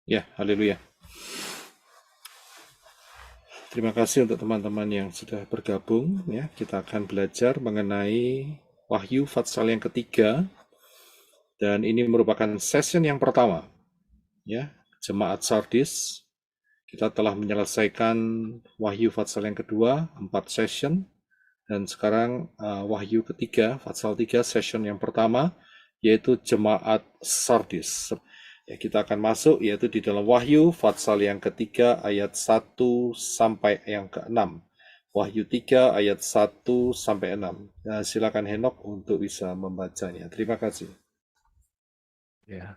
Ya, haleluya. Terima kasih untuk teman-teman yang sudah bergabung. Ya, kita akan belajar mengenai Wahyu Fatsal yang ketiga, dan ini merupakan session yang pertama. Ya, Jemaat Sardis, kita telah menyelesaikan Wahyu Fatsal yang kedua, 4 session, dan sekarang Wahyu ketiga, Fatsal 3, session yang pertama, yaitu Jemaat Sardis. Ya, kita akan masuk yaitu di dalam Wahyu Fatsal yang ketiga ayat 1 sampai yang ke-6. Wahyu 3 ayat 1 sampai 6. Nah, silakan Henok untuk bisa membacanya. Terima kasih. Ya.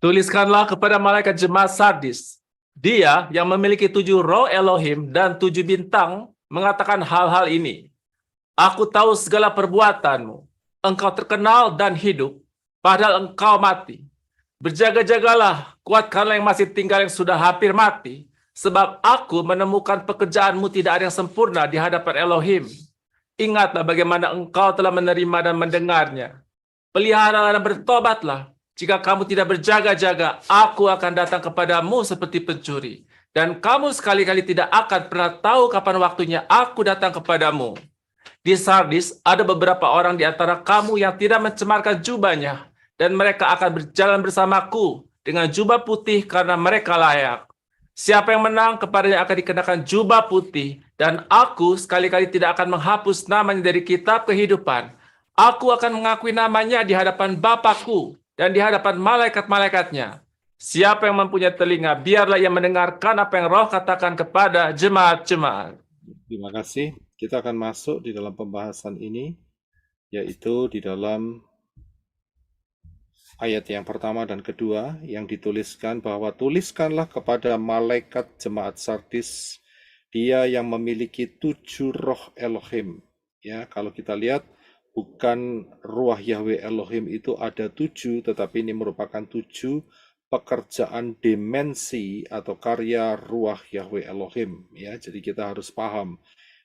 Tuliskanlah kepada malaikat jemaat Sardis, dia yang memiliki 7 roh Elohim dan 7 bintang mengatakan hal-hal ini. Aku tahu segala perbuatanmu. Engkau terkenal dan hidup, padahal engkau mati. Berjaga-jagalah, kuatkanlah yang masih tinggal yang sudah hampir mati, sebab aku menemukan pekerjaanmu tidak ada yang sempurna di hadapan Elohim. Ingatlah bagaimana engkau telah menerima dan mendengarnya. Peliharalah dan bertobatlah. Jika kamu tidak berjaga-jaga, aku akan datang kepadamu seperti pencuri. Dan kamu sekali-kali tidak akan pernah tahu kapan waktunya aku datang kepadamu. Di Sardis ada beberapa orang di antara kamu yang tidak mencemarkan jubahnya, dan mereka akan berjalan bersamaku dengan jubah putih karena mereka layak. Siapa yang menang kepadanya akan dikenakan jubah putih, dan aku sekali-kali tidak akan menghapus namanya dari kitab kehidupan. Aku akan mengakui namanya di hadapan Bapakku dan di hadapan malaikat-malaikatnya. Siapa yang mempunyai telinga, biarlah ia mendengarkan apa yang Roh katakan kepada jemaat-jemaat. Terima kasih. Kita akan masuk di dalam pembahasan ini, yaitu di dalam ayat yang pertama dan kedua yang dituliskan bahwa tuliskanlah kepada malaikat jemaat Sardis, dia yang memiliki 7 roh Elohim. Ya, kalau kita lihat bukan ruah Yahweh Elohim itu ada 7, tetapi ini merupakan 7 pekerjaan dimensi atau karya ruah Yahweh Elohim. Ya, jadi kita harus paham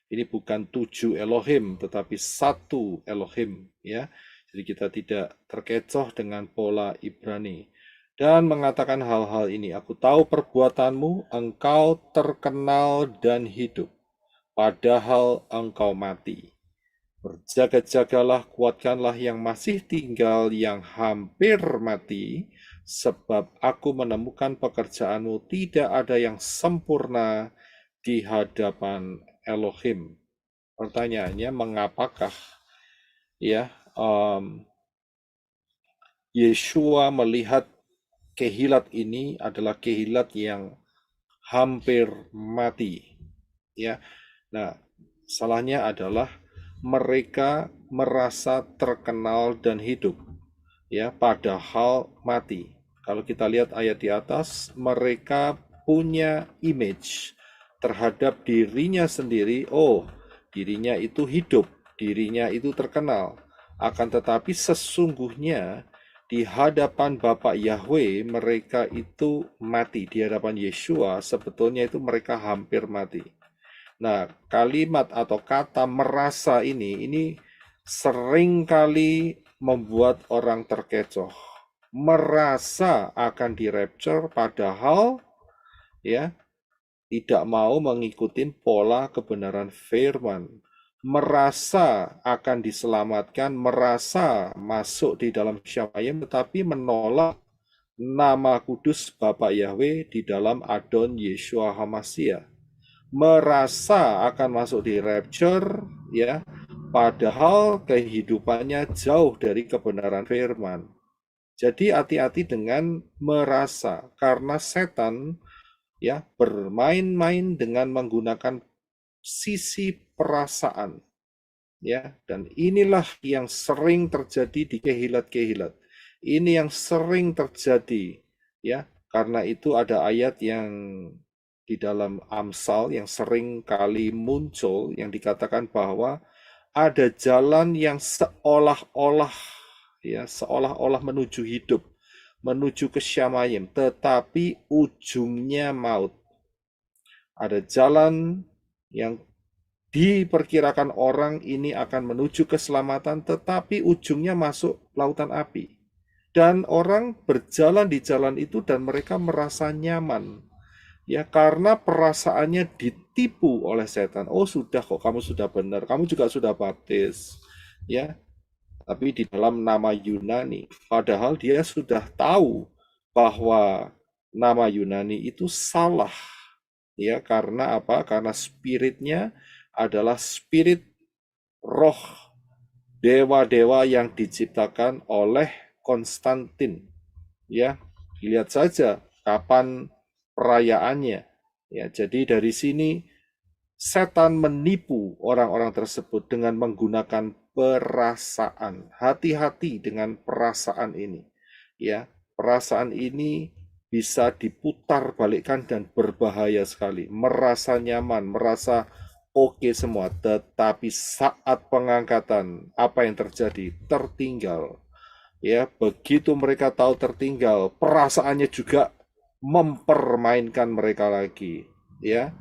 ini bukan 7 Elohim, tetapi 1 Elohim. Ya, jadi kita tidak terkecoh dengan pola Ibrani. Dan mengatakan hal-hal ini, aku tahu perbuatanmu, engkau terkenal dan hidup, padahal engkau mati. Berjaga-jagalah, kuatkanlah yang masih tinggal, yang hampir mati, sebab aku menemukan pekerjaanmu tidak ada yang sempurna di hadapan Elohim. Pertanyaannya, mengapakah ya Yeshua melihat kehilat ini adalah kehilat yang hampir mati? Ya, nah salahnya adalah mereka merasa terkenal dan hidup, ya, padahal mati. Kalau kita lihat ayat di atas, mereka punya image terhadap dirinya sendiri. Oh, dirinya itu hidup, dirinya itu terkenal. Akan tetapi sesungguhnya di hadapan Bapak Yahweh mereka itu mati. Di hadapan Yeshua sebetulnya itu mereka hampir mati. Nah, kalimat atau kata merasa ini sering kali membuat orang terkecoh. Merasa akan dirapture padahal ya tidak mau mengikuti pola kebenaran firman. Merasa akan diselamatkan, merasa masuk di dalam Syamayim, tetapi menolak nama kudus Bapak Yahweh di dalam Adon Yeshua HaMashiach. Merasa akan masuk di rapture, ya, padahal kehidupannya jauh dari kebenaran firman. Jadi hati-hati dengan merasa, karena setan ya bermain-main dengan menggunakan sisi perasaan, ya, dan inilah yang sering terjadi di kehilat-kehilat. Ini yang sering terjadi, ya, karena itu ada ayat yang di dalam Amsal yang sering kali muncul yang dikatakan bahwa ada jalan yang seolah-olah menuju hidup, menuju ke Syamayim, tetapi ujungnya maut. Ada jalan yang diperkirakan orang ini akan menuju keselamatan, tetapi ujungnya masuk lautan api. dan orang berjalan di jalan itu dan mereka merasa nyaman. Ya, karena perasaannya ditipu oleh setan. Oh, sudah kok, kamu sudah benar, kamu juga sudah baptis. Ya, tapi di dalam nama Yunani, padahal dia sudah tahu bahwa nama Yunani itu salah. Ya, karena apa? Karena spiritnya adalah spirit roh dewa-dewa yang diciptakan oleh Konstantin. Ya, lihat saja kapan perayaannya. Ya, jadi dari sini setan menipu orang-orang tersebut dengan menggunakan perasaan. Hati-hati dengan perasaan ini. Ya, perasaan ini bisa diputar balikkan dan berbahaya sekali. Merasa nyaman, merasa oke semua, tetapi saat pengangkatan apa yang terjadi? Tertinggal. Ya, begitu mereka tahu tertinggal, perasaannya juga mempermainkan mereka lagi. Ya,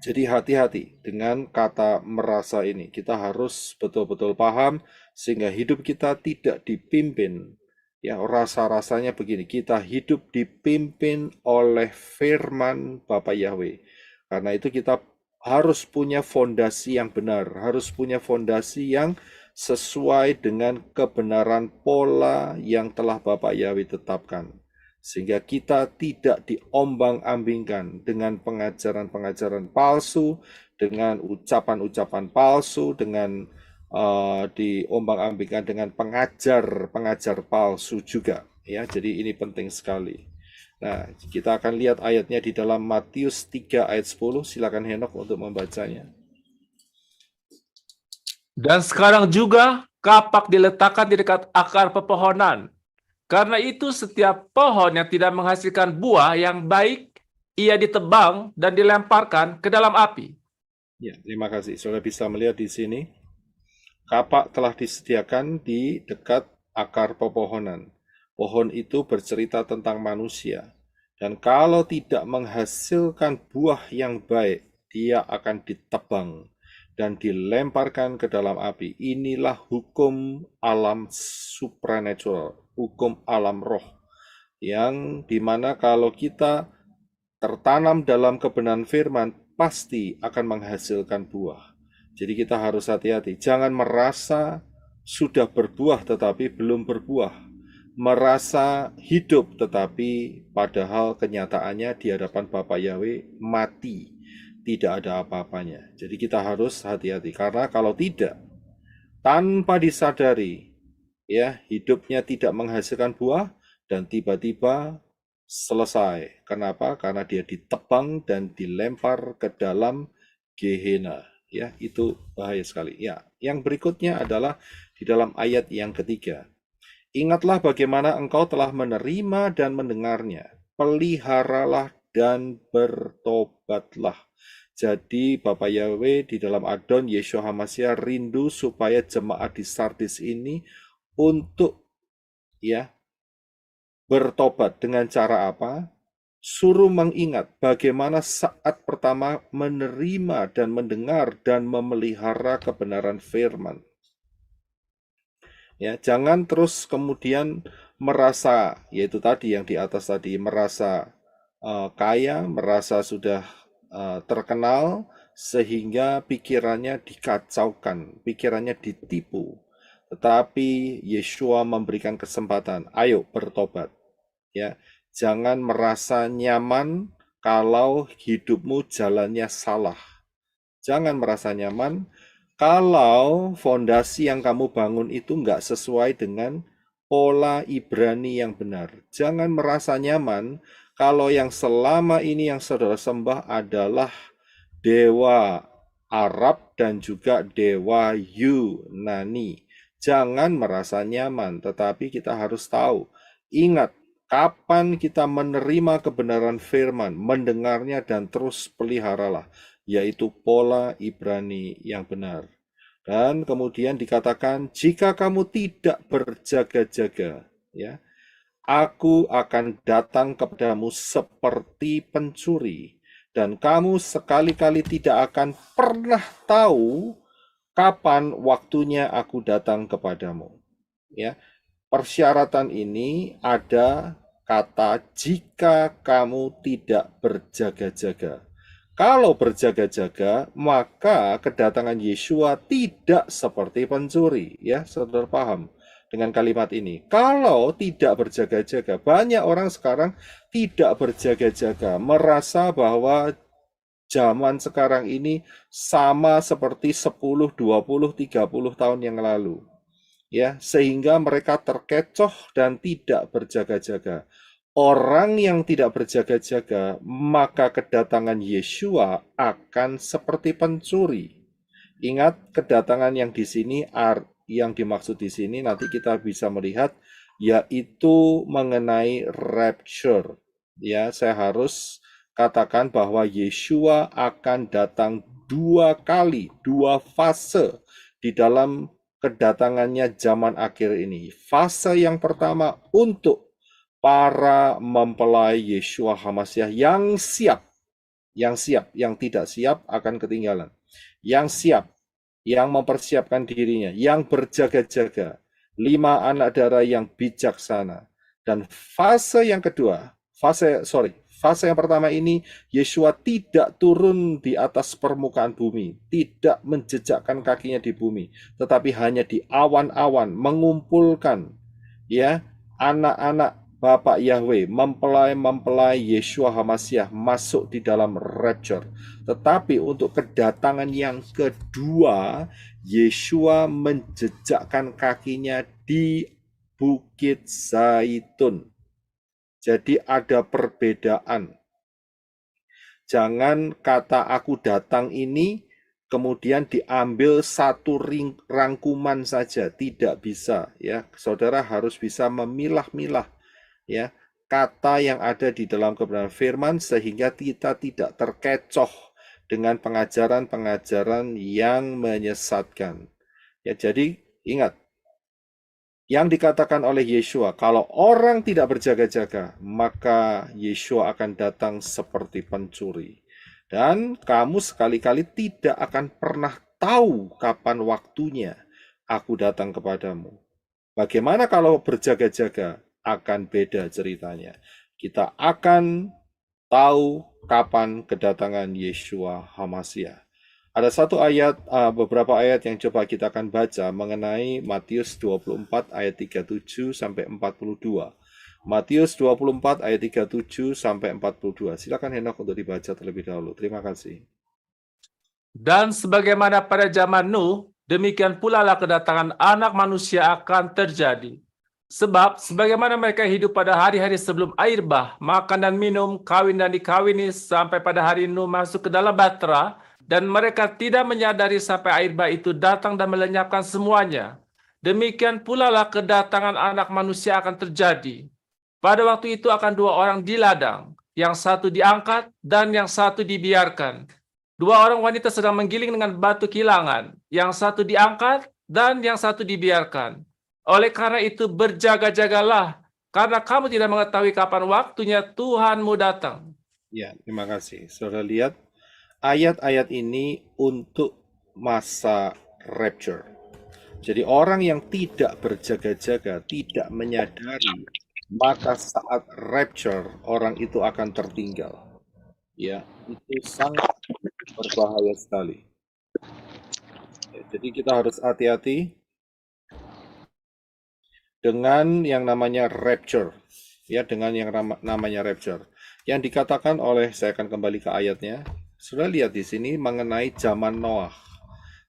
jadi hati-hati dengan kata merasa ini. Kita harus betul-betul paham sehingga hidup kita tidak dipimpin. Ya, rasa-rasanya begini, kita hidup dipimpin oleh firman Bapa Yahweh. Karena itu kita harus punya fondasi yang benar, harus punya fondasi yang sesuai dengan kebenaran pola yang telah Bapak Yahweh tetapkan. Sehingga kita tidak diombang-ambingkan dengan pengajaran-pengajaran palsu, dengan ucapan-ucapan palsu, dengan diombang-ambingkan dengan pengajar-pengajar palsu juga. Ya, jadi ini penting sekali. Nah, kita akan lihat ayatnya di dalam Matius 3 ayat 10. Silakan Henok untuk membacanya. Dan sekarang juga kapak diletakkan di dekat akar pepohonan. Karena itu setiap pohon yang tidak menghasilkan buah yang baik, ia ditebang dan dilemparkan ke dalam api. Ya, terima kasih. Saudara bisa melihat di sini, kapak telah disediakan di dekat akar pepohonan. Pohon itu bercerita tentang manusia. Dan kalau tidak menghasilkan buah yang baik, dia akan ditebang dan dilemparkan ke dalam api. Inilah hukum alam supranatural, hukum alam roh. Yang dimana kalau kita tertanam dalam kebenaran firman, pasti akan menghasilkan buah. Jadi kita harus hati-hati. Jangan merasa sudah berbuah tetapi belum berbuah. Merasa hidup tetapi padahal kenyataannya di hadapan Bapa Yahweh mati. Tidak ada apa-apanya. Jadi kita harus hati-hati. Karena kalau tidak, tanpa disadari, ya hidupnya tidak menghasilkan buah dan tiba-tiba selesai. Kenapa? Karena dia ditebang dan dilempar ke dalam Gehenna. Ya, itu bahaya sekali. Ya, yang berikutnya adalah di dalam ayat yang ketiga. Ingatlah bagaimana engkau telah menerima dan mendengarnya. Peliharalah dan bertobatlah. Jadi Bapak Yahweh di dalam Adon Yeshua HaMashiach rindu supaya jemaat di Sardis ini untuk ya bertobat. Dengan cara apa? Suruh mengingat bagaimana saat pertama menerima dan mendengar dan memelihara kebenaran firman. Ya, jangan terus kemudian merasa, yaitu tadi yang di atas tadi, merasa kaya, merasa sudah terkenal, sehingga pikirannya dikacaukan, pikirannya ditipu. Tetapi Yeshua memberikan kesempatan, ayo bertobat. Ya, jangan merasa nyaman kalau hidupmu jalannya salah. Jangan merasa nyaman kalau fondasi yang kamu bangun itu nggak sesuai dengan pola Ibrani yang benar. Jangan merasa nyaman kalau yang selama ini yang saudara sembah adalah dewa Arab dan juga dewa Yunani. Jangan merasa nyaman, tetapi kita harus tahu. Ingat, kapan kita menerima kebenaran firman, mendengarnya dan terus peliharalah, yaitu pola Ibrani yang benar. Dan kemudian dikatakan, jika kamu tidak berjaga-jaga, ya, aku akan datang kepadamu seperti pencuri, dan kamu sekali-kali tidak akan pernah tahu kapan waktunya aku datang kepadamu. Ya, persyaratan ini ada kata jika kamu tidak berjaga-jaga. Kalau berjaga-jaga, maka kedatangan Yeshua tidak seperti pencuri. Ya, saudara paham dengan kalimat ini. Kalau tidak berjaga-jaga, banyak orang sekarang tidak berjaga-jaga, merasa bahwa zaman sekarang ini sama seperti 10, 20, 30 tahun yang lalu. Ya, sehingga mereka terkecoh dan tidak berjaga-jaga. Orang yang tidak berjaga-jaga, maka kedatangan Yeshua akan seperti pencuri. Ingat, kedatangan yang di sini, yang dimaksud di sini nanti kita bisa melihat, yaitu mengenai rapture. Ya, saya harus katakan bahwa Yeshua akan datang 2 kali, 2 fase di dalam kedatangannya zaman akhir ini. Fase yang pertama untuk para mempelai Yeshua HaMasyiah yang siap, yang tidak siap akan ketinggalan. Yang siap, yang mempersiapkan dirinya, yang berjaga-jaga, 5 anak darah yang bijaksana. Dan fase yang kedua, fase yang pertama ini, Yeshua tidak turun di atas permukaan bumi, tidak menjejakkan kakinya di bumi, tetapi hanya di awan-awan mengumpulkan ya anak-anak Bapak Yahweh, mempelai-mempelai Yeshua HaMasyiah masuk di dalam rapture. Tetapi untuk kedatangan yang kedua, Yeshua menjejakkan kakinya di Bukit Zaitun. Jadi ada perbedaan. Jangan kata aku datang ini kemudian diambil satu rangkuman saja, tidak bisa ya. Saudara harus bisa memilah-milah ya kata yang ada di dalam kebenaran firman sehingga kita tidak terkecoh dengan pengajaran-pengajaran yang menyesatkan. Ya, jadi ingat yang dikatakan oleh Yeshua, kalau orang tidak berjaga-jaga, maka Yeshua akan datang seperti pencuri. Dan kamu sekali-kali tidak akan pernah tahu kapan waktunya aku datang kepadamu. Bagaimana kalau berjaga-jaga? Akan beda ceritanya. Kita akan tahu kapan kedatangan Yeshua HaMasyiah. Ada satu ayat, beberapa ayat yang coba kita akan baca mengenai Matius 24 ayat 37 sampai 42. Matius 24 ayat 37 sampai 42. Silakan Henok untuk dibaca terlebih dahulu. Terima kasih. Dan sebagaimana pada zaman Nuh, demikian pula lah kedatangan anak manusia akan terjadi. Sebab sebagaimana mereka hidup pada hari-hari sebelum air bah, makan dan minum, kawin dan dikawini sampai pada hari Nuh masuk ke dalam bahtera, dan mereka tidak menyadari sampai air bah itu datang dan melenyapkan semuanya. Demikian pula lah kedatangan anak manusia akan terjadi. Pada waktu itu akan 2 orang di ladang, yang satu diangkat dan yang satu dibiarkan. 2 orang wanita sedang menggiling dengan batu kilangan, yang satu diangkat dan yang satu dibiarkan. Oleh karena itu berjaga-jagalah, karena kamu tidak mengetahui kapan waktunya Tuhanmu datang. Ya, terima kasih. Saudara lihat, ayat-ayat ini untuk masa rapture. Jadi orang yang tidak berjaga-jaga, tidak menyadari, maka saat rapture orang itu akan tertinggal. Ya, itu sangat berbahaya sekali. Ya, jadi kita harus hati-hati dengan yang namanya rapture, ya, dengan yang namanya rapture. Yang dikatakan oleh, saya akan kembali ke ayatnya. Sudah lihat di sini mengenai zaman Noah.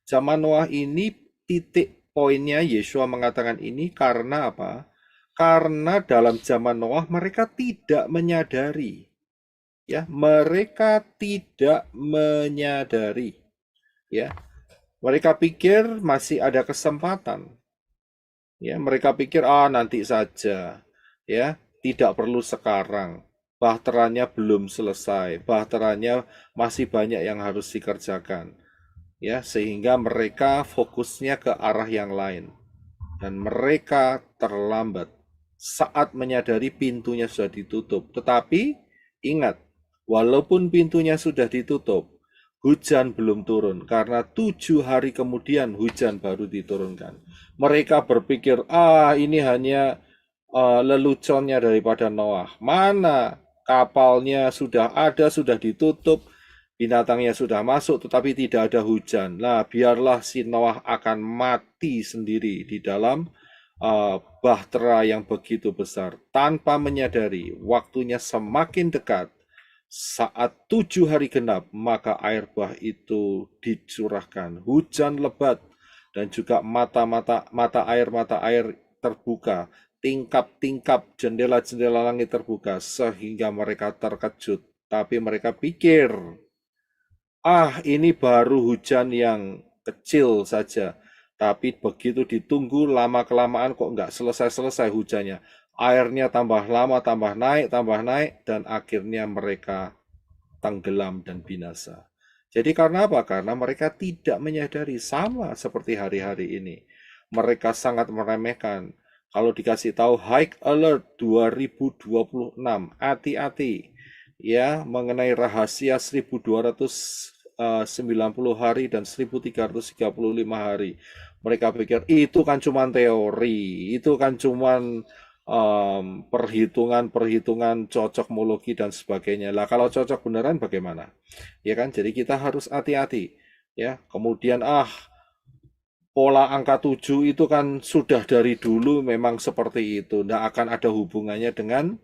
Zaman Noah ini titik poinnya Yeshua mengatakan ini karena apa? Karena dalam zaman Noah mereka tidak menyadari. Ya, mereka tidak menyadari. Ya. Mereka pikir masih ada kesempatan. Ya, mereka pikir nanti saja. Ya, tidak perlu sekarang. Bahteranya belum selesai. Bahteranya masih banyak yang harus dikerjakan. Ya, sehingga mereka fokusnya ke arah yang lain. Dan mereka terlambat saat menyadari pintunya sudah ditutup. Tetapi ingat, walaupun pintunya sudah ditutup, hujan belum turun, karena 7 hari kemudian hujan baru diturunkan. Mereka berpikir, ini hanya leluconnya daripada Noah. Mana kapalnya sudah ada, sudah ditutup, binatangnya sudah masuk, tetapi tidak ada hujan. Nah, biarlah si Noah akan mati sendiri di dalam bahtera yang begitu besar, tanpa menyadari waktunya semakin dekat. Saat 7 hari genap, maka air bah itu dicurahkan. Hujan lebat dan juga mata air terbuka. Tingkap-tingkap jendela-jendela langit terbuka sehingga mereka terkejut. Tapi mereka pikir, ini baru hujan yang kecil saja. Tapi begitu ditunggu lama-kelamaan kok nggak selesai-selesai hujannya. Airnya tambah lama, tambah naik, dan akhirnya mereka tenggelam dan binasa. Jadi karena apa? Karena mereka tidak menyadari, sama seperti hari-hari ini. Mereka sangat meremehkan. Kalau dikasih tahu high alert 2026, hati-hati ya mengenai rahasia 1290 hari dan 1335 hari. Mereka pikir itu kan cuma teori, itu kan cuma perhitungan cocokmologi dan sebagainya. Lah kalau cocok beneran bagaimana? Ya kan? Jadi kita harus hati-hati ya. Kemudian pola angka 7 itu kan sudah dari dulu memang seperti itu. Tidak akan ada hubungannya dengan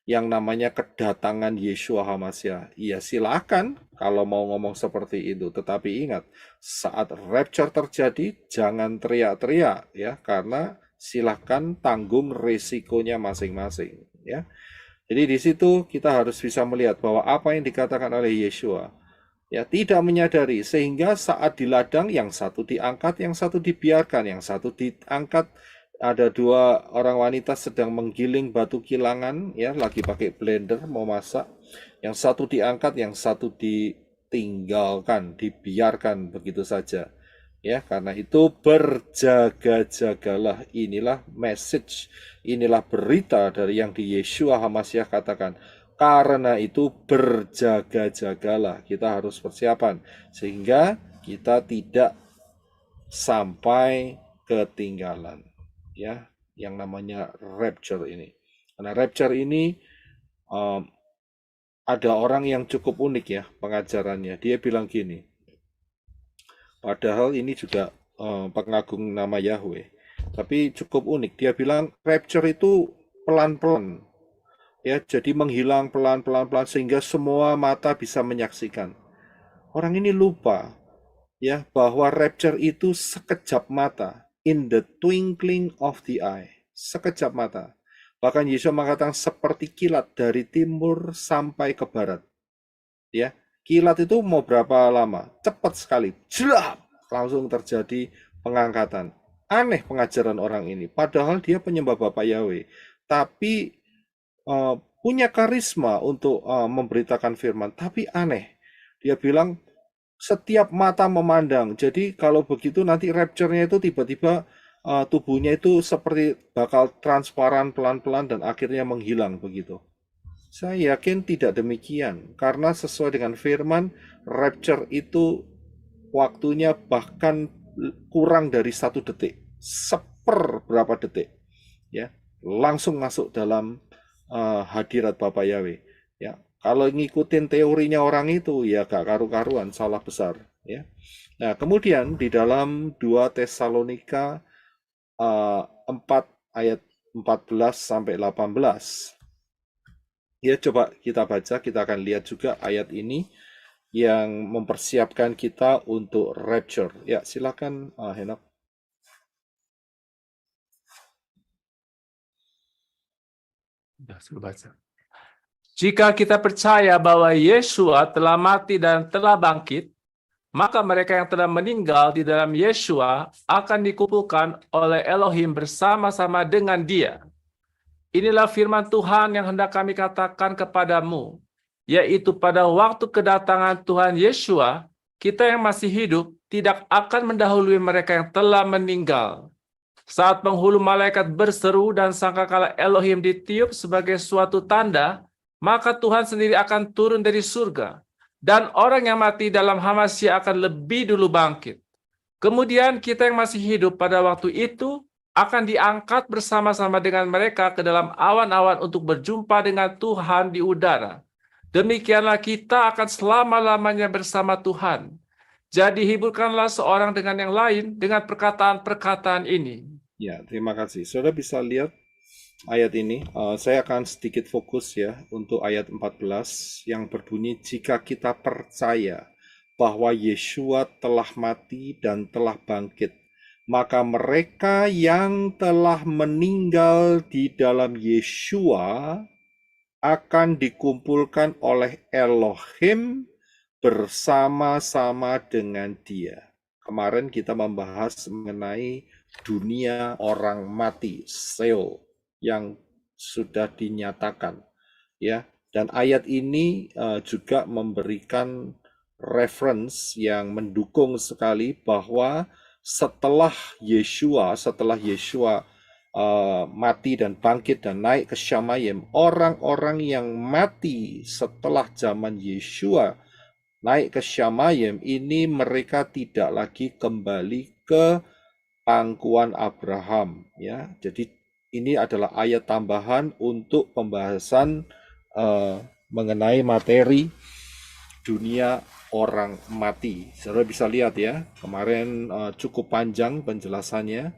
yang namanya kedatangan Yeshua HaMashiach. Iya silakan kalau mau ngomong seperti itu. Tetapi ingat, saat rapture terjadi jangan teriak-teriak ya, karena silakan tanggung resikonya masing-masing ya. Jadi di situ kita harus bisa melihat bahwa apa yang dikatakan oleh Yeshua ya tidak menyadari, sehingga saat di ladang yang satu diangkat, yang satu dibiarkan, yang satu diangkat. Ada 2 orang wanita sedang menggiling batu kilangan ya, lagi pakai blender mau masak. Yang satu diangkat, yang satu ditinggalkan, dibiarkan begitu saja. Ya, karena itu berjaga-jagalah. Inilah message, inilah berita dari yang di Yeshua HaMashiach katakan. Karena itu berjaga-jagalah. Kita harus persiapan sehingga kita tidak sampai ketinggalan ya, yang namanya rapture ini. Karena rapture ini ada orang yang cukup unik ya pengajarannya. Dia bilang gini, padahal ini juga pengagung nama Yahweh, tapi cukup unik. Dia bilang rapture itu pelan-pelan ya, jadi menghilang pelan-pelan sehingga semua mata bisa menyaksikan. Orang ini lupa ya bahwa rapture itu sekejap mata, in the twinkling of the eye, sekejap mata. Bahkan Yesus mengatakan seperti kilat dari timur sampai ke barat. Ya, kilat itu mau berapa lama? Cepat sekali, jelap, langsung terjadi pengangkatan. Aneh pengajaran orang ini, padahal dia penyembah Bapa Yahweh, tapi punya karisma untuk memberitakan firman. Tapi aneh, dia bilang setiap mata memandang. Jadi kalau begitu nanti rapture-nya itu tiba-tiba tubuhnya itu seperti bakal transparan pelan-pelan dan akhirnya menghilang begitu. Saya yakin tidak demikian, karena sesuai dengan firman, rapture itu waktunya bahkan kurang dari 1 detik, seperberapa detik, ya, langsung masuk dalam hadirat Bapa Yahweh. Ya, kalau ngikutin teorinya orang itu ya gak karu-karuan, salah besar ya. Nah, kemudian di dalam 2 Tesalonika 4 ayat 14 sampai 18. Ya, coba kita baca, kita akan lihat juga ayat ini yang mempersiapkan kita untuk rapture. Ya, silakan Henok. Sudah baca. Jika kita percaya bahwa Yeshua telah mati dan telah bangkit, maka mereka yang telah meninggal di dalam Yeshua akan dikumpulkan oleh Elohim bersama-sama dengan Dia. Inilah firman Tuhan yang hendak kami katakan kepadamu, yaitu pada waktu kedatangan Tuhan Yeshua, kita yang masih hidup tidak akan mendahului mereka yang telah meninggal. Saat penghulu malaikat berseru dan sangkakala Elohim ditiup sebagai suatu tanda, maka Tuhan sendiri akan turun dari surga. dan orang yang mati dalam Hamasya akan lebih dulu bangkit. Kemudian kita yang masih hidup pada waktu itu akan diangkat bersama-sama dengan mereka ke dalam awan-awan untuk berjumpa dengan Tuhan di udara. Demikianlah kita akan selama-lamanya bersama Tuhan. Jadi hiburkanlah seorang dengan yang lain dengan perkataan-perkataan ini. Ya, terima kasih. Saudara bisa lihat ayat ini. Saya akan sedikit fokus ya untuk ayat 14 yang berbunyi, jika kita percaya bahwa Yeshua telah mati dan telah bangkit, maka mereka yang telah meninggal di dalam Yeshua akan dikumpulkan oleh Elohim bersama-sama dengan Dia. Kemarin kita membahas mengenai dunia orang mati, Sheol, yang sudah dinyatakan, ya. Dan ayat ini juga memberikan reference yang mendukung sekali bahwa setelah Yeshua mati dan bangkit dan naik ke Shamayim, orang-orang yang mati setelah zaman Yeshua naik ke Shamayim ini mereka tidak lagi kembali ke pangkuan Abraham, ya. Jadi ini adalah ayat tambahan untuk pembahasan mengenai materi dunia orang mati. Saudara bisa lihat ya, kemarin cukup panjang penjelasannya,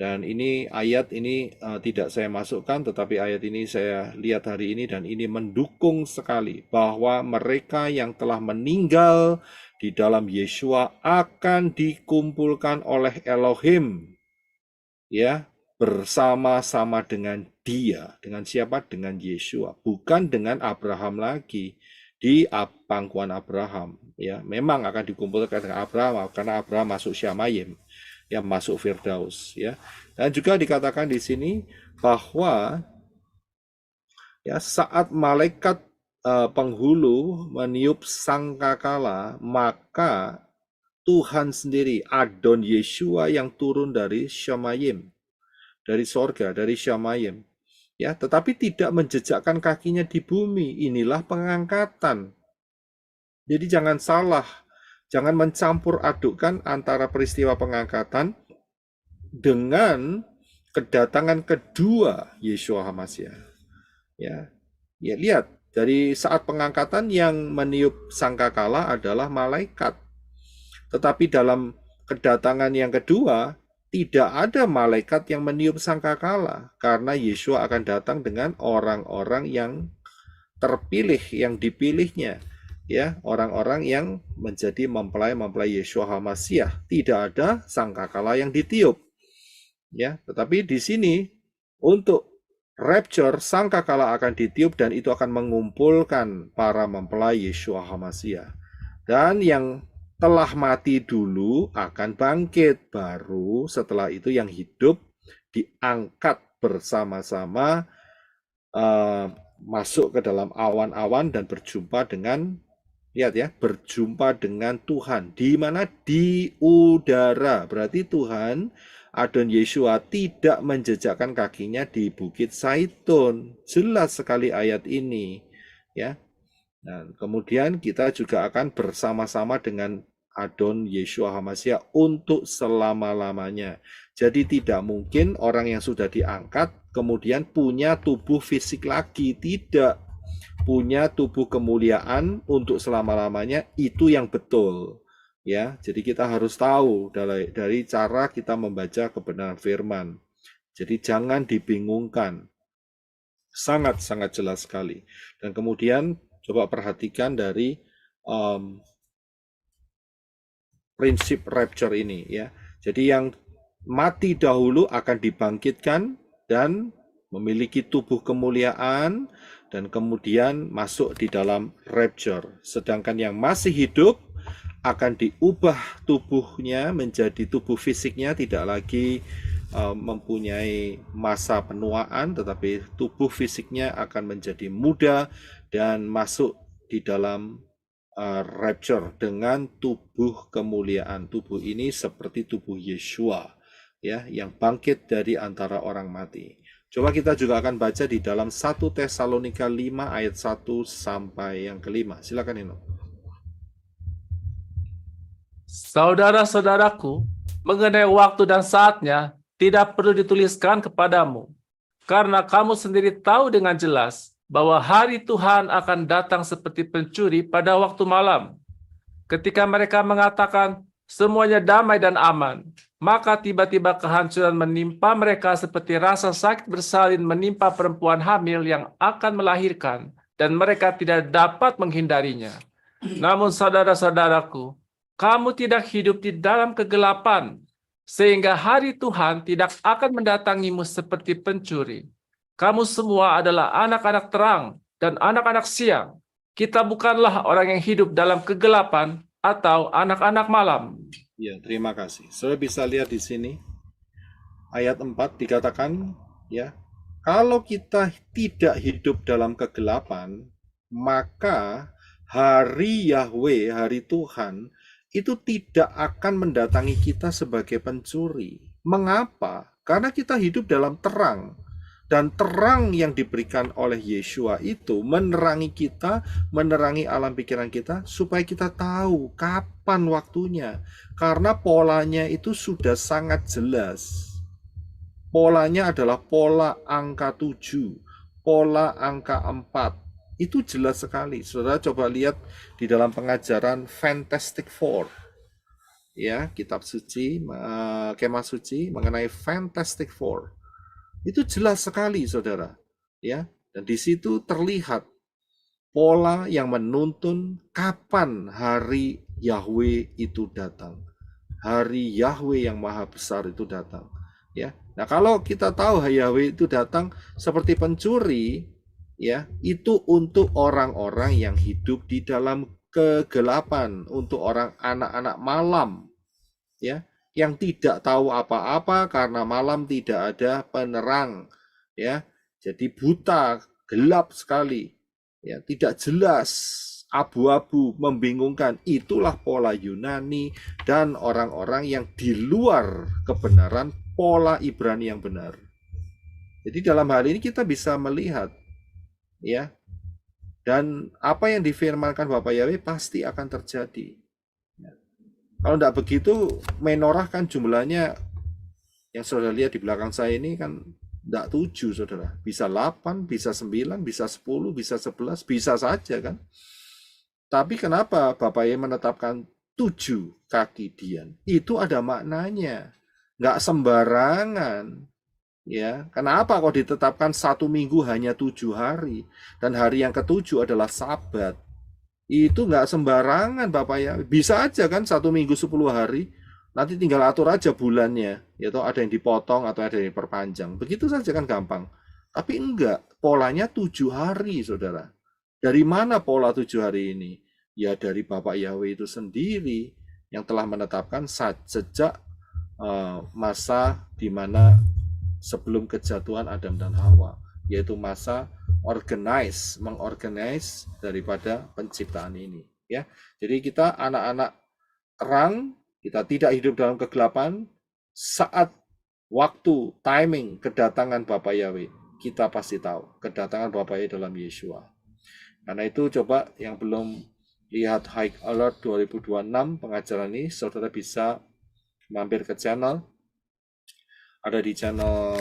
dan ini ayat ini tidak saya masukkan, tetapi ayat ini saya lihat hari ini dan ini mendukung sekali bahwa mereka yang telah meninggal di dalam Yeshua akan dikumpulkan oleh Elohim, ya, bersama-sama dengan Dia. Dengan siapa? Dengan Yeshua, bukan dengan Abraham lagi di pangkuan Abraham, ya. Memang akan dikumpulkan dengan Abraham karena Abraham masuk Shamayim, ya, masuk Firdaus, ya. Dan juga dikatakan di sini bahwa ya saat malaikat penghulu meniup sangkakala, maka Tuhan sendiri, Adon Yeshua, yang turun dari Shamayim, dari sorga, dari Shamayim, ya, tetapi tidak menjejakkan kakinya di bumi. Inilah pengangkatan. Jadi jangan salah, jangan mencampur adukkan antara peristiwa pengangkatan dengan kedatangan kedua Yeshua HaMashiach. Ya, lihat, dari saat pengangkatan yang meniup sangkakala adalah malaikat. Tetapi dalam kedatangan yang kedua, tidak ada malaikat yang meniup sangkakala, karena Yeshua akan datang dengan orang-orang yang terpilih, yang dipilihnya, ya, orang-orang yang menjadi mempelai-mempelai Yeshua HaMashiach. Tidak ada sangkakala yang ditiup, ya. Tetapi di sini untuk rapture, sangkakala akan ditiup dan itu akan mengumpulkan para mempelai Yeshua HaMashiach. Dan yang telah mati dulu akan bangkit, baru setelah itu yang hidup diangkat bersama-sama masuk ke dalam awan-awan dan berjumpa dengan, lihat ya, berjumpa dengan Tuhan. Di mana? Di udara. Berarti Tuhan, Adon Yeshua, tidak menjejakkan kakinya di Bukit Zaitun. Jelas sekali ayat ini, ya. Dan kemudian kita juga akan bersama-sama dengan Adon Yeshua HaMashiach untuk selama-lamanya. Jadi tidak mungkin orang yang sudah diangkat kemudian punya tubuh fisik lagi. Tidak. Punya tubuh kemuliaan untuk selama-lamanya, itu yang betul. Ya, jadi kita harus tahu dari cara kita membaca kebenaran firman. Jadi jangan dibingungkan. Sangat-sangat jelas sekali. Dan kemudian coba perhatikan dari prinsip rapture ini, ya. Jadi yang mati dahulu akan dibangkitkan dan memiliki tubuh kemuliaan dan kemudian masuk di dalam rapture. Sedangkan yang masih hidup akan diubah tubuhnya menjadi tubuh fisiknya, tidak lagi mempunyai masa penuaan, tetapi tubuh fisiknya akan menjadi muda dan masuk di dalam rapture dengan tubuh kemuliaan. Tubuh ini seperti tubuh Yeshua, ya, yang bangkit dari antara orang mati. Coba kita juga akan baca di dalam 1 Tesalonika 5 ayat 1 sampai yang kelima. Silakan Ino. Saudara-saudaraku, mengenai waktu dan saatnya tidak perlu dituliskan kepadamu, karena kamu sendiri tahu dengan jelas bahwa hari Tuhan akan datang seperti pencuri pada waktu malam. Ketika mereka mengatakan semuanya damai dan aman, maka tiba-tiba kehancuran menimpa mereka seperti rasa sakit bersalin menimpa perempuan hamil yang akan melahirkan, dan mereka tidak dapat menghindarinya. Namun saudara-saudaraku, kamu tidak hidup di dalam kegelapan, sehingga hari Tuhan tidak akan mendatangimu seperti pencuri. Kamu semua adalah anak-anak terang dan anak-anak siang. Kita bukanlah orang yang hidup dalam kegelapan atau anak-anak malam. Ya, terima kasih. Saudara bisa lihat di sini ayat 4 dikatakan, ya, kalau kita tidak hidup dalam kegelapan, maka hari Yahweh, hari Tuhan, itu tidak akan mendatangi kita sebagai pencuri. Mengapa? Karena kita hidup dalam terang. Dan terang yang diberikan oleh Yeshua itu menerangi kita, menerangi alam pikiran kita, supaya kita tahu kapan waktunya. Karena polanya itu sudah sangat jelas. Polanya adalah pola angka 7, pola angka 4. Itu jelas sekali. Saudara coba lihat di dalam pengajaran Fantastic Four. Ya, kitab suci, kemah suci mengenai Fantastic Four. Itu jelas sekali, saudara. Ya, dan di situ terlihat pola yang menuntun kapan hari Yahweh itu datang. Hari Yahweh yang maha besar itu datang. Ya, nah kalau kita tahu hari Yahweh itu datang seperti pencuri, ya, itu untuk orang-orang yang hidup di dalam kegelapan, untuk orang anak-anak malam, ya, yang tidak tahu apa-apa karena malam tidak ada penerang, ya, jadi buta, gelap sekali, ya, tidak jelas, abu-abu, membingungkan. Itulah pola Yunani dan orang-orang yang di luar kebenaran pola Ibrani yang benar. Jadi dalam hal ini kita bisa melihat, ya, dan apa yang difirmankan Bapak Yahweh pasti akan terjadi. Kalau tidak begitu, menorah kan jumlahnya yang saudara lihat di belakang saya ini kan tidak 7, saudara. Bisa 8, bisa 9, bisa 10, bisa 11, bisa saja kan. Tapi kenapa Bapak Yahweh menetapkan 7 kaki dian? Itu ada maknanya. Nggak sembarangan. Ya, kenapa kok ditetapkan 1 minggu hanya 7 hari? Dan hari yang ke-7 adalah Sabat. Itu nggak sembarangan Bapak ya. Bisa aja kan 1 minggu 10 hari. Nanti tinggal atur aja bulannya. Yaitu ada yang dipotong atau ada yang diperpanjang. Begitu saja kan gampang. Tapi enggak. Polanya 7 hari saudara. Dari mana pola 7 hari ini? Ya dari Bapak Yahweh itu sendiri. Yang telah menetapkan sejak masa di mana sebelum kejatuhan Adam dan Hawa. Yaitu masa mengorganize daripada penciptaan ini, ya. Jadi kita anak-anak terang, kita tidak hidup dalam kegelapan. Saat waktu timing kedatangan Bapa Yahweh, kita pasti tahu kedatangan Bapa Yahweh dalam Yeshua. Karena itu coba yang belum lihat High Alert 2026 pengajaran ini, saudara bisa mampir ke channel. Ada di channel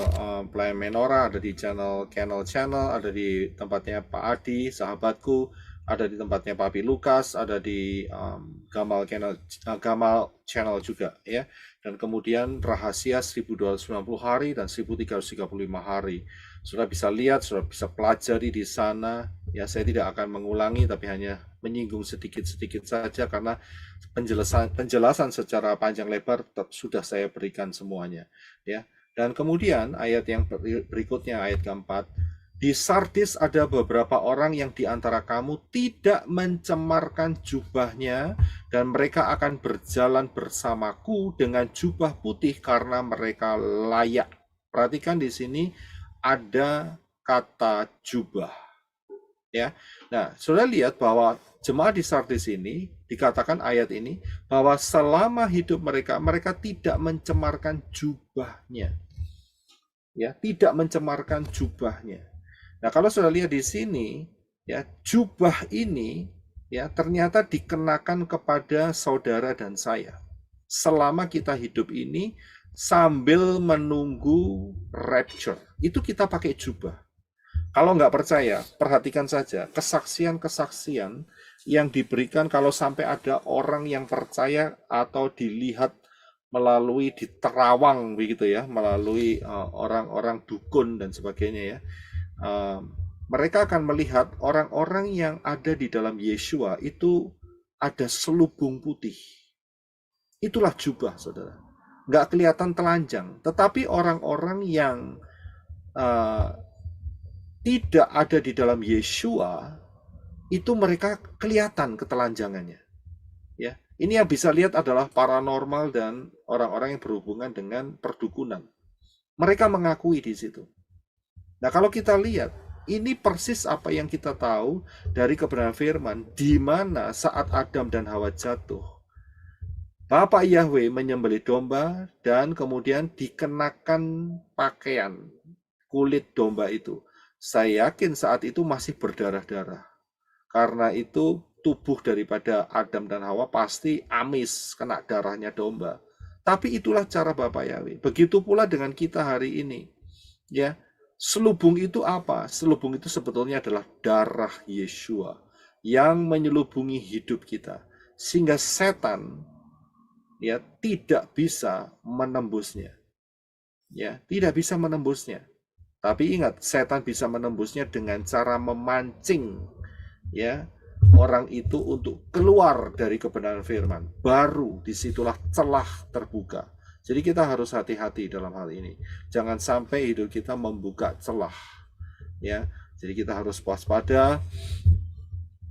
Pelayan Menora, ada di channel ada di tempatnya Pak Adi, sahabatku, ada di tempatnya Papi Lukas, ada di Gamal channel juga, ya. Dan kemudian rahasia 1290 hari dan 1335 hari. Sudah bisa lihat, sudah bisa pelajari di sana. Ya, saya tidak akan mengulangi, tapi hanya menyinggung sedikit-sedikit saja karena penjelasan secara panjang lebar sudah saya berikan semuanya, ya. Dan kemudian ayat yang berikutnya, ayat keempat, di Sardis ada beberapa orang yang di antara kamu tidak mencemarkan jubahnya, dan mereka akan berjalan bersamaku dengan jubah putih karena mereka layak. Perhatikan di sini ada kata jubah, ya. Nah, sudah lihat bahwa jemaat di Sardis ini dikatakan ayat ini bahwa selama hidup mereka tidak mencemarkan jubahnya, ya, tidak mencemarkan jubahnya. Nah, kalau sudah lihat di sini, ya, jubah ini ya ternyata dikenakan kepada saudara dan saya selama kita hidup ini sambil menunggu rapture. Itu kita pakai jubah. Kalau nggak percaya, perhatikan saja kesaksian-kesaksian yang diberikan kalau sampai ada orang yang percaya atau dilihat melalui diterawang begitu ya, melalui orang-orang dukun dan sebagainya ya. Mereka akan melihat orang-orang yang ada di dalam Yeshua itu ada selubung putih. Itulah jubah, saudara. Nggak kelihatan telanjang, tetapi orang-orang yang tidak ada di dalam Yeshua, itu mereka kelihatan ketelanjangannya. Ya, ini yang bisa lihat adalah paranormal dan orang-orang yang berhubungan dengan perdukunan. Mereka mengakui di situ. Nah, kalau kita lihat, ini persis apa yang kita tahu dari kebenaran firman, di mana saat Adam dan Hawa jatuh, Bapak Yahweh menyembelih domba dan kemudian dikenakan pakaian kulit domba itu. Saya yakin saat itu masih berdarah-darah. Karena itu tubuh daripada Adam dan Hawa pasti amis kena darahnya domba. Tapi itulah cara Bapak Yahweh. Begitu pula dengan kita hari ini. Ya, selubung itu apa? Selubung itu sebetulnya adalah darah Yeshua yang menyelubungi hidup kita, sehingga setan ya tidak bisa menembusnya. Ya, tidak bisa menembusnya. Tapi ingat, setan bisa menembusnya dengan cara memancing ya orang itu untuk keluar dari kebenaran firman. Baru disitulah celah terbuka. Jadi kita harus hati-hati dalam hal ini. Jangan sampai hidup kita membuka celah. Ya, jadi kita harus waspada.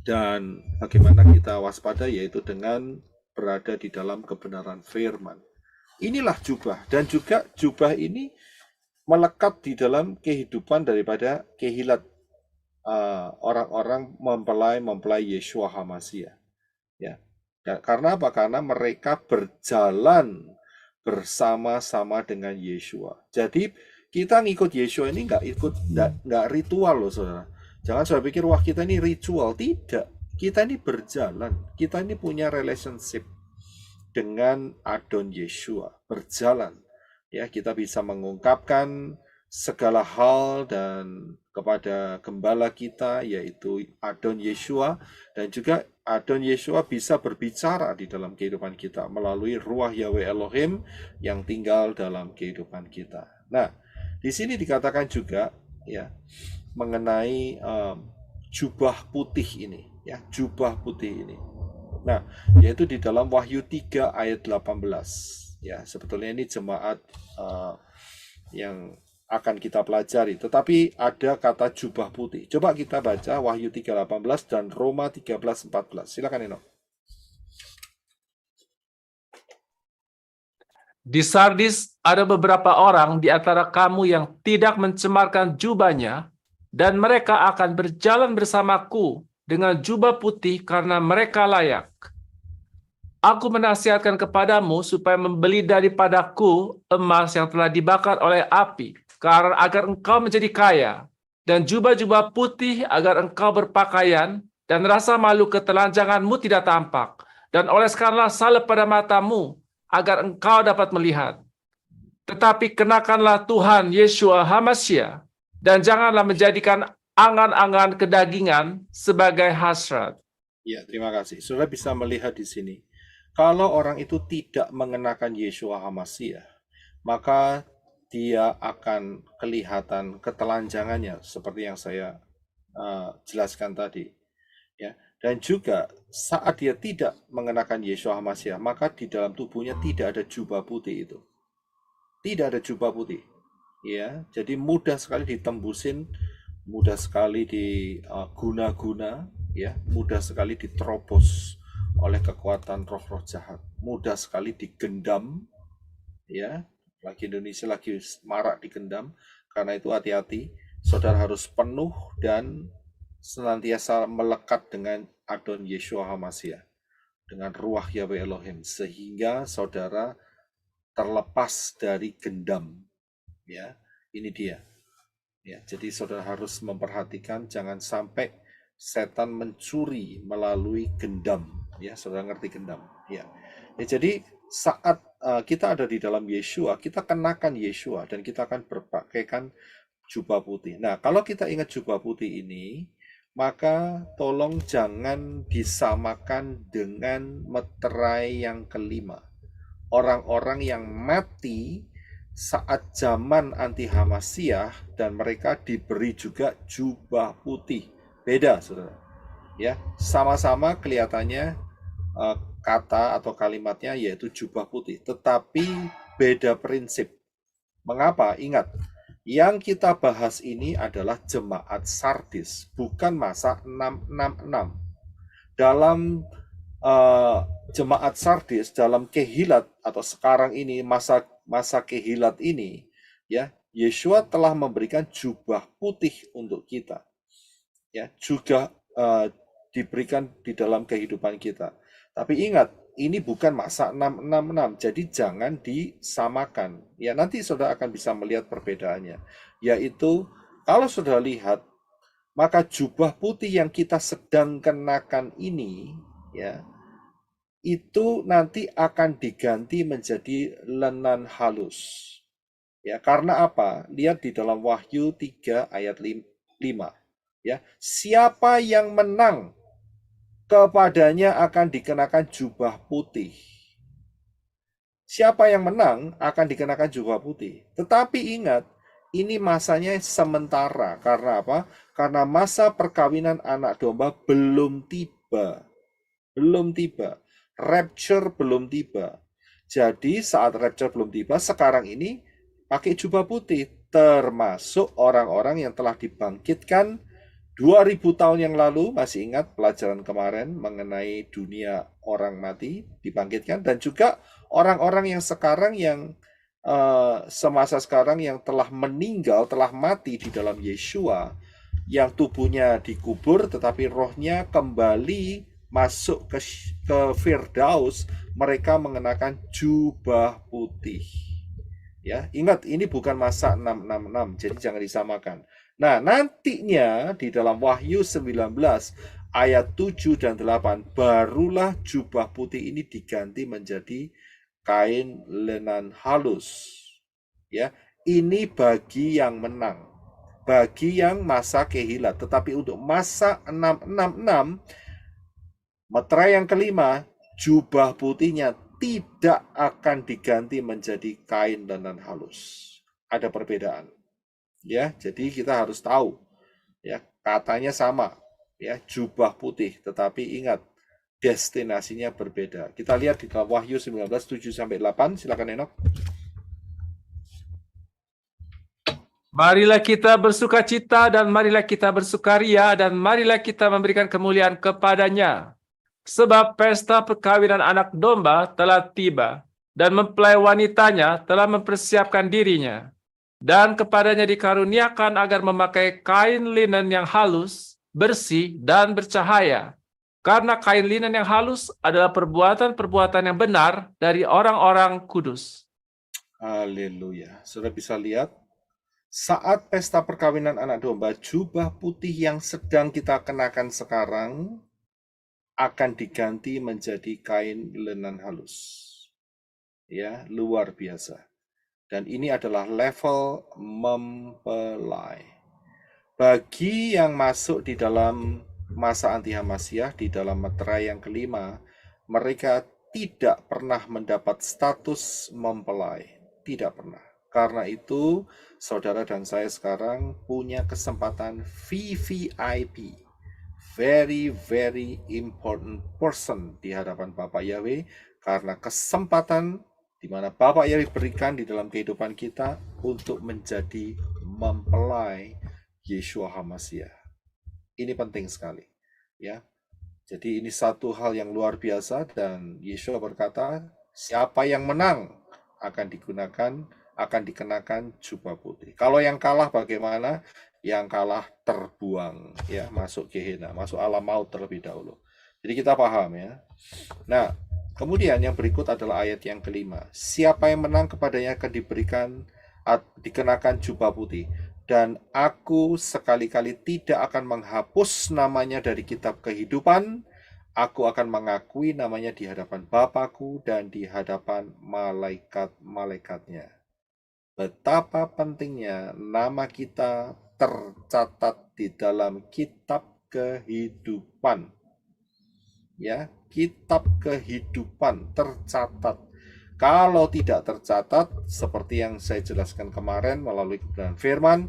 Dan bagaimana kita waspada yaitu dengan berada di dalam kebenaran firman. Inilah jubah, dan juga jubah ini melekat di dalam kehidupan daripada kehilat orang-orang mempelai Yeshua HaMashiach. Ya. Karena apa? Karena mereka berjalan bersama-sama dengan Yeshua. Jadi kita ngikut Yeshua ini nggak ritual loh, saudara. Jangan saya pikir wah kita ini ritual, tidak. Kita ini berjalan, kita ini punya relationship dengan Adon Yeshua, berjalan. Ya, kita bisa mengungkapkan segala hal dan kepada gembala kita yaitu Adon Yeshua, dan juga Adon Yeshua bisa berbicara di dalam kehidupan kita melalui Ruach Yahweh Elohim yang tinggal dalam kehidupan kita. Nah, di sini dikatakan juga ya mengenai jubah putih ini, ya, jubah putih ini. Nah, yaitu di dalam Wahyu 3 ayat 18. Ya, sebetulnya ini jemaat yang akan kita pelajari, tetapi ada kata jubah putih. Coba kita baca Wahyu 3:18 dan Roma 13:14. Silakan Eno. Di Sardis ada beberapa orang di antara kamu yang tidak mencemarkan jubahnya, dan mereka akan berjalan bersamaku dengan jubah putih karena mereka layak. Aku menasihatkan kepadamu supaya membeli daripadaku emas yang telah dibakar oleh api, karena agar engkau menjadi kaya, dan jubah-jubah putih agar engkau berpakaian, dan rasa malu ketelanjanganmu tidak tampak, dan oleskanlah salep pada matamu, agar engkau dapat melihat. Tetapi kenakanlah Tuhan Yeshua HaMashiach, dan janganlah menjadikan angan-angan kedagingan sebagai hasrat. Ya, terima kasih. Saudara bisa melihat di sini. Kalau orang itu tidak mengenakan Yeshua HaMashiach, maka dia akan kelihatan ketelanjangannya seperti yang saya jelaskan tadi. Ya, dan juga saat dia tidak mengenakan Yeshua HaMashiach, maka di dalam tubuhnya tidak ada jubah putih itu. Tidak ada jubah putih. Ya, jadi mudah sekali ditembusin, mudah sekali diguna-guna, ya, mudah sekali diterobos oleh kekuatan roh-roh jahat, mudah sekali digendam, ya, lagi Indonesia lagi marak digendam. Karena itu hati-hati, saudara harus penuh dan senantiasa melekat dengan Adon Yeshua HaMashiach, dengan Ruach Yahweh Elohim, sehingga saudara terlepas dari gendam. Ya, ini dia. Ya, jadi saudara harus memperhatikan jangan sampai setan mencuri melalui gendam. Ya, saudara ngerti gendam? Ya. Jadi saat kita ada di dalam Yeshua, kita kenakan Yeshua dan kita akan berpakaikan jubah putih. Nah, kalau kita ingat jubah putih ini, maka tolong jangan disamakan dengan meterai yang kelima. Orang-orang yang mati saat zaman anti Hamasyah dan mereka diberi juga jubah putih. Beda, saudara. Ya, sama-sama kelihatannya kata atau kalimatnya yaitu jubah putih, tetapi beda prinsip. Mengapa? Ingat, yang kita bahas ini adalah jemaat Sardis, bukan masa 666. Dalam jemaat Sardis, dalam kehilat atau sekarang ini masa kehilat ini, ya, Yeshua telah memberikan jubah putih untuk kita, ya, juga diberikan di dalam kehidupan kita. Tapi ingat, ini bukan masa 666, jadi jangan disamakan. Ya, nanti saudara akan bisa melihat perbedaannya. Yaitu, kalau saudara lihat, maka jubah putih yang kita sedang kenakan ini, ya, itu nanti akan diganti menjadi lenan halus. Ya, karena apa? Lihat di dalam Wahyu 3 ayat 5. Ya, siapa yang menang, kepadanya akan dikenakan jubah putih. Siapa yang menang akan dikenakan jubah putih. Tetapi ingat, ini masanya sementara. Karena apa? Karena masa perkawinan anak domba belum tiba. Belum tiba. Rapture belum tiba. Jadi saat rapture belum tiba, sekarang ini pakai jubah putih. Termasuk orang-orang yang telah dibangkitkan 2000 tahun yang lalu, masih ingat pelajaran kemarin mengenai dunia orang mati dibangkitkan, dan juga orang-orang yang sekarang yang semasa sekarang yang telah meninggal, telah mati di dalam Yeshua, yang tubuhnya dikubur tetapi rohnya kembali masuk ke Firdaus, mereka mengenakan jubah putih. Ya, ingat ini bukan masa 666, jadi jangan disamakan. Nah, nantinya di dalam Wahyu 19 ayat 7 dan 8 barulah jubah putih ini diganti menjadi kain lenan halus. Ya, ini bagi yang menang. Bagi yang masa kehilat, tetapi untuk masa 666 meterai yang kelima, jubah putihnya tidak akan diganti menjadi kain lenan halus. Ada perbedaan. Ya, jadi kita harus tahu, ya, katanya sama, ya, jubah putih, tetapi ingat destinasinya berbeda. Kita lihat di dalam Wahyu 19 7 sampai 8, silakan Enok. Marilah kita bersukacita dan marilah kita bersukaria dan marilah kita memberikan kemuliaan kepadanya. Sebab pesta perkawinan anak domba telah tiba dan mempelai wanitanya telah mempersiapkan dirinya. Dan kepadanya dikaruniakan agar memakai kain linen yang halus, bersih, dan bercahaya. Karena kain linen yang halus adalah perbuatan-perbuatan yang benar dari orang-orang kudus. Haleluya. Sudah bisa lihat, saat pesta perkawinan anak domba, jubah putih yang sedang kita kenakan sekarang akan diganti menjadi kain lenan halus. Ya, luar biasa. Dan ini adalah level mempelai. Bagi yang masuk di dalam masa anti Hamasyah, di dalam meterai yang kelima, mereka tidak pernah mendapat status mempelai. Tidak pernah. Karena itu, saudara dan saya sekarang punya kesempatan VVIP. Very, very important person di hadapan Bapak Yahweh. Karena kesempatan di mana Bapak Yahweh berikan di dalam kehidupan kita untuk menjadi mempelai Yeshua HaMashiach. Ini penting sekali, ya. Jadi ini satu hal yang luar biasa, dan Yeshua berkata, siapa yang menang akan dikenakan jubah putih. Kalau yang kalah bagaimana? Yang kalah terbuang, ya, masuk Gehenna, masuk alam maut terlebih dahulu. Jadi kita paham, ya. Nah, kemudian yang berikut adalah ayat yang kelima. Siapa yang menang kepadanya akan dikenakan jubah putih. dan aku sekali-kali tidak akan menghapus namanya dari kitab kehidupan. Aku akan mengakui namanya di hadapan Bapakku dan di hadapan malaikat-malaikatnya. Betapa pentingnya nama kita tercatat di dalam kitab kehidupan. Ya, kitab kehidupan tercatat. Kalau tidak tercatat, seperti yang saya jelaskan kemarin melalui kebenaran firman,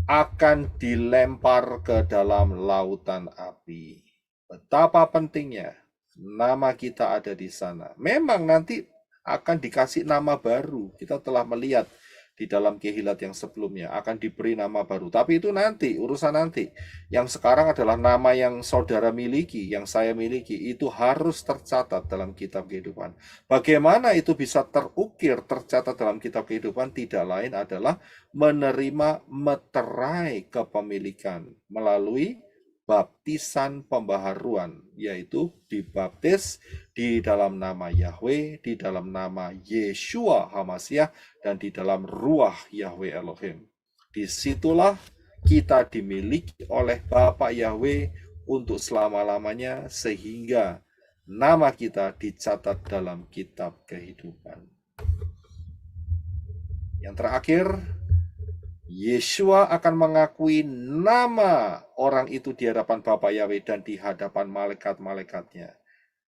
akan dilempar ke dalam lautan api. Betapa pentingnya nama kita ada di sana. Memang nanti akan dikasih nama baru. Kita telah melihat di dalam Kehilat yang sebelumnya akan diberi nama baru. Tapi itu nanti, urusan nanti. Yang sekarang adalah nama yang saudara miliki, yang saya miliki, itu harus tercatat dalam kitab kehidupan. Bagaimana itu bisa terukir, tercatat dalam kitab kehidupan? Tidak lain adalah menerima meterai kepemilikan melalui baptisan pembaharuan, yaitu dibaptis di dalam nama Yahweh, di dalam nama Yeshua HaMashiach, dan di dalam ruah Yahweh Elohim. Disitulah kita dimiliki oleh Bapa Yahweh untuk selama-lamanya, sehingga nama kita dicatat dalam kitab kehidupan. Yang terakhir, Yeshua akan mengakui nama orang itu di hadapan Bapa Yahweh dan di hadapan malaikat-malaikatnya.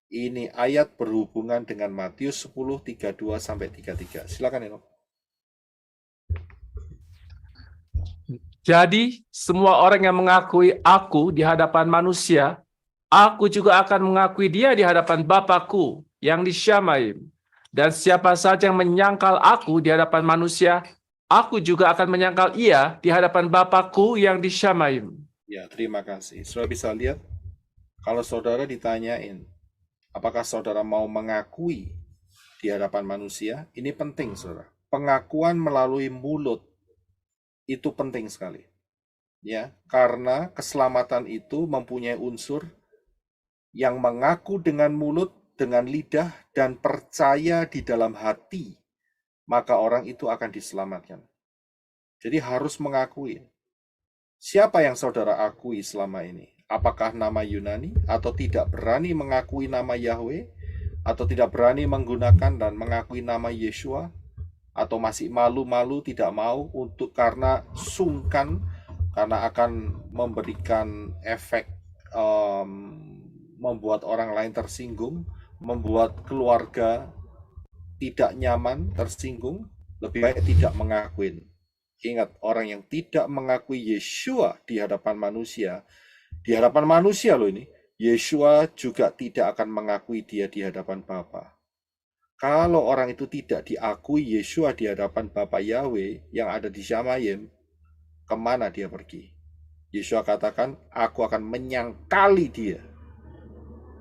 Ini ayat berhubungan dengan Matius 10, 32-33. Silakan, Eno. Jadi, semua orang yang mengakui aku di hadapan manusia, aku juga akan mengakui dia di hadapan Bapakku yang di Syamaim. Dan siapa saja yang menyangkal aku di hadapan manusia, aku juga akan menyangkal ia di hadapan Bapakku yang di Syamaim. Ya, terima kasih. Saudara bisa lihat, kalau saudara ditanyain, apakah saudara mau mengakui di hadapan manusia? Ini penting, saudara. Pengakuan melalui mulut itu penting sekali. Ya, karena keselamatan itu mempunyai unsur yang mengaku dengan mulut, dengan lidah, dan percaya di dalam hati, maka orang itu akan diselamatkan. Jadi harus mengakui. Siapa yang saudara akui selama ini? Apakah nama Yunani, atau tidak berani mengakui nama Yahweh, atau tidak berani menggunakan dan mengakui nama Yeshua, atau masih malu-malu tidak mau untuk karena sungkan, karena akan memberikan efek membuat orang lain tersinggung, membuat keluarga tidak nyaman, tersinggung, lebih baik tidak mengakui. Ingat, orang yang tidak mengakui Yeshua di hadapan manusia loh ini, Yeshua juga tidak akan mengakui dia di hadapan Bapa. Kalau orang itu tidak diakui Yeshua di hadapan Bapa Yahweh yang ada di Shamayim, kemana dia pergi? Yeshua katakan, aku akan menyangkali dia.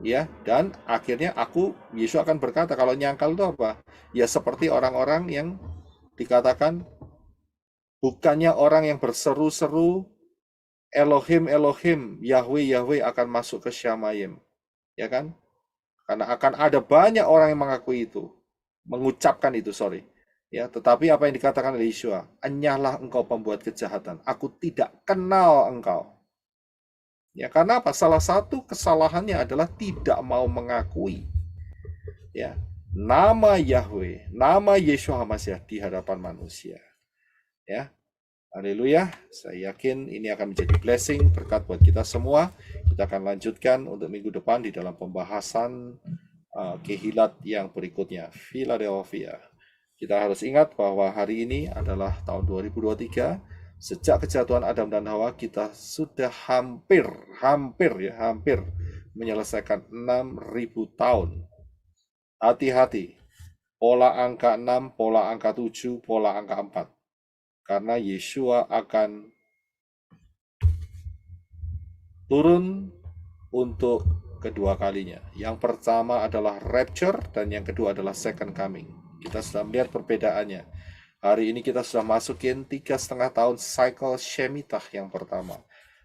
Ya, dan akhirnya Yeshua akan berkata, kalau nyangkal itu apa? Ya seperti orang-orang yang dikatakan, bukannya orang yang berseru-seru, Elohim, Elohim, Yahweh, Yahweh akan masuk ke Shamayim. Ya kan? Karena akan ada banyak orang yang mengakui itu, mengucapkan itu, Ya, tetapi apa yang dikatakan oleh Yeshua, enyahlah engkau pembuat kejahatan, aku tidak kenal engkau. Ya, karena apa? Salah satu kesalahannya adalah tidak mau mengakui. Ya, nama Yahweh, nama Yeshua HaMashiach di hadapan manusia. Ya, haleluya. Saya yakin ini akan menjadi blessing, berkat buat kita semua. Kita akan lanjutkan untuk minggu depan di dalam pembahasan Kehilat yang berikutnya, Philadelphia. Kita harus ingat bahwa hari ini adalah tahun 2023. Sejak kejatuhan Adam dan Hawa, kita sudah hampir menyelesaikan 6.000 tahun. Hati-hati, pola angka 6, pola angka 7, pola angka 4. Karena Yeshua akan turun untuk kedua kalinya. Yang pertama adalah rapture dan yang kedua adalah second coming. Kita sudah melihat perbedaannya. Hari ini kita sudah masukin 3,5 tahun cycle Shemitah yang pertama.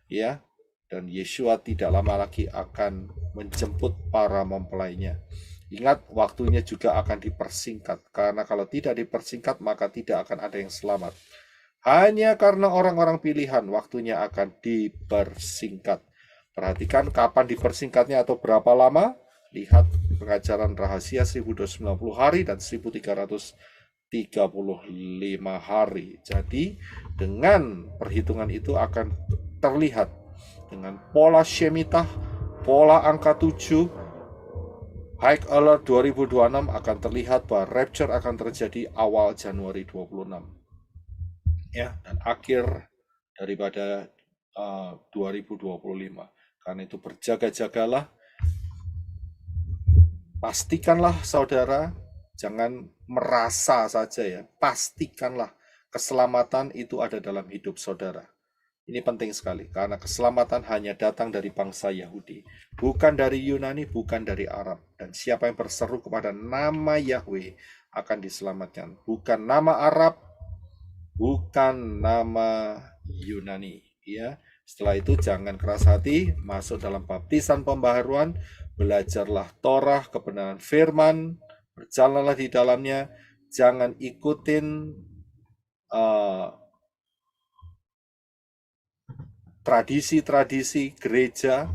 Ya, dan Yeshua tidak lama lagi akan menjemput para mempelainya. Ingat, waktunya juga akan dipersingkat. Karena kalau tidak dipersingkat, maka tidak akan ada yang selamat. Hanya karena orang-orang pilihan, waktunya akan dipersingkat. Perhatikan kapan dipersingkatnya atau berapa lama. Lihat pengajaran rahasia 1290 hari dan 1335 hari. Jadi dengan perhitungan itu akan terlihat dengan pola Shemitah, pola angka 7, High Alert 2026 akan terlihat bahwa rapture akan terjadi awal Januari 26. Ya, dan akhir daripada 2025. Karena itu berjaga-jagalah, pastikanlah saudara, jangan merasa saja ya, pastikanlah keselamatan itu ada dalam hidup saudara. Ini penting sekali, karena keselamatan hanya datang dari bangsa Yahudi, bukan dari Yunani, bukan dari Arab. Dan siapa yang berseru kepada nama Yahweh akan diselamatkan, bukan nama Arab, bukan nama Yunani. Ya, setelah itu jangan keras hati, masuk dalam baptisan pembaharuan, belajarlah Torah, kebenaran firman, berjalanlah di dalamnya, jangan ikutin tradisi-tradisi gereja,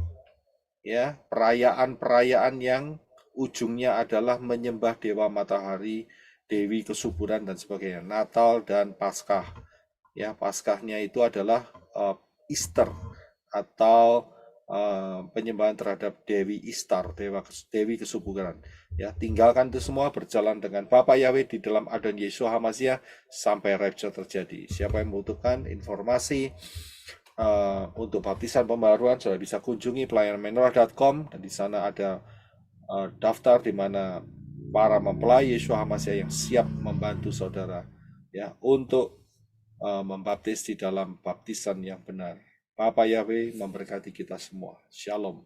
ya, perayaan-perayaan yang ujungnya adalah menyembah dewa matahari, dewi kesuburan dan sebagainya. Natal dan Paskah, ya, Paskahnya itu adalah Easter atau penyembahan terhadap Dewi Ishtar, dewi kesuburan. Ya, tinggalkan itu semua, berjalan dengan Bapa Yahweh di dalam Adon Yeshua HaMashiach sampai rapture terjadi. Siapa yang membutuhkan informasi untuk baptisan pembaharuan, sudah bisa kunjungi pelayananmenorah.com, dan di sana ada daftar di mana para mempelai Yeshua HaMashiach yang siap membantu saudara ya untuk membaptis di dalam baptisan yang benar. Bapa Yahweh memberkati kita semua. Shalom.